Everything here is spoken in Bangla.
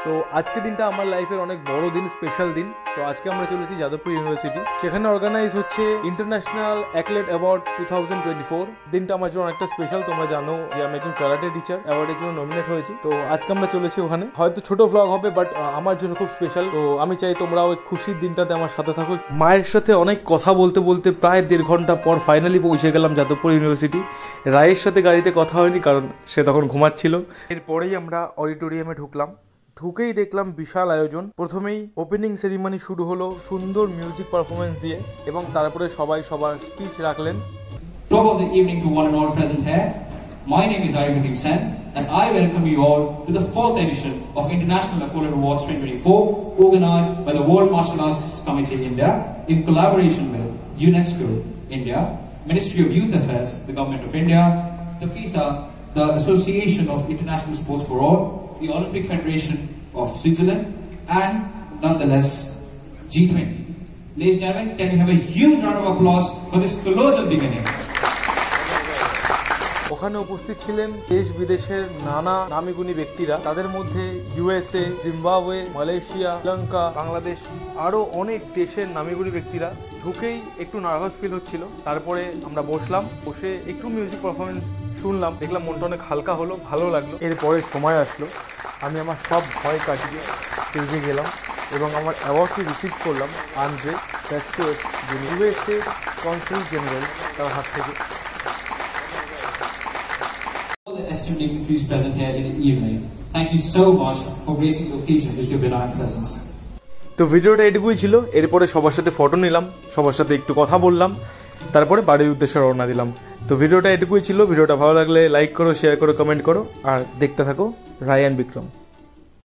সো আজকে দিনটা আমার লাইফের অনেক বড় দিন, স্পেশাল দিন। তো আজকে আমরা চলেছি যাদবপুর ইউনিভার্সিটি, সেখানে অর্গানাইজ হচ্ছে ইন্টারন্যাশনাল অ্যাথলেট অ্যাওয়ার্ড 2024। দিনটা আমার জন্য অনেকটা স্পেশাল। তোমরা জানো যে আমি একজন ক্যারাটে টিচার, অ্যাওয়ার্ডের জন্য নমিনেট হয়েছি। তো আজকে আমরা চলেছি ওখানে। হয়তো ছোট ভ্লগ হবে, বাট আমার জন্য খুব স্পেশাল। তো আমি চাই তোমরাও ওই খুশির দিনটাতে আমার সাথে থাকো। মায়ের সাথে অনেক কথা বলতে বলতে প্রায় 1.5 ঘন্টা পর ফাইনালি পৌঁছে গেলাম যাদবপুর ইউনিভার্সিটি। রায়ের সাথে গাড়িতে কথা হয়নি, কারণ সে তখন ঘুমাচ্ছিল। এরপরেই আমরা অডিটোরিয়ামে ঢুকলাম। ঢুকেই দেখলাম বিশাল আয়োজন। প্রথমেই ওপেনিং সেরিমনি শুরু হলো সুন্দর মিউজিক পারফরমেন্স দিয়ে, এবং তারপরে সবাই সবার স্পিচ রাখলেন। Top of the evening to one and all present here. My name is Arimuddin Sen, and I welcome you all to the 4th edition of International Apollo Awards 2024, organized by the World Martial Arts Committee India in collaboration with UNESCO India, Ministry of Youth Affairs, the Government of India, the FISA, the Association of International Sports for All, the Olympic Federation of Switzerland, and nonetheless G20. Ladies and gentlemen, can we have a huge round of applause for this colossal beginning? ওখানে উপস্থিত ছিলেন দেশ বিদেশের নানা নামিগুণী ব্যক্তিরা। তাদের মধ্যে USA, Zimbabwe, Malaysia, Sri Lanka, Bangladesh, আরও অনেক দেশের নামিগুণী ব্যক্তিরা। ঢুকেই একটু নার্ভাস ফিল হচ্ছিল। তারপরে আমরা বসলাম, বসে একটু মিউজিক পারফরমেন্স শুনলাম, দেখলাম মনটা অনেক হালকা হলো, ভালো লাগলো। এরপরে সময় আসলো, আমি আমার সব ভয় কাটিয়ে স্টেজে গেলাম এবং আমার অ্যাওয়ার্ডটি রিসিভ করলাম আন্দ্রে প্যাস্টোস, যিনি ইউএসএ কনসুল জেনারেল, তার হাত থেকে। All the esteemed dignitaries present here in the evening, thank you so much for gracing the occasion with your benign presence. তো ভিডিওটা এটুকুই ছিল। এরপরে সবার সাথে ফটো নিলাম, সবার সাথে একটু কথা বললাম, তারপরে বাড়ির উদ্দেশ্যে রওনা দিলাম। তো ভিডিওটা এটুকুই ছিল। ভিডিওটা ভালো লাগলে লাইক করো, শেয়ার করো, কমেন্ট করো, আর দেখতে থাকো রায়ান বিক্রম।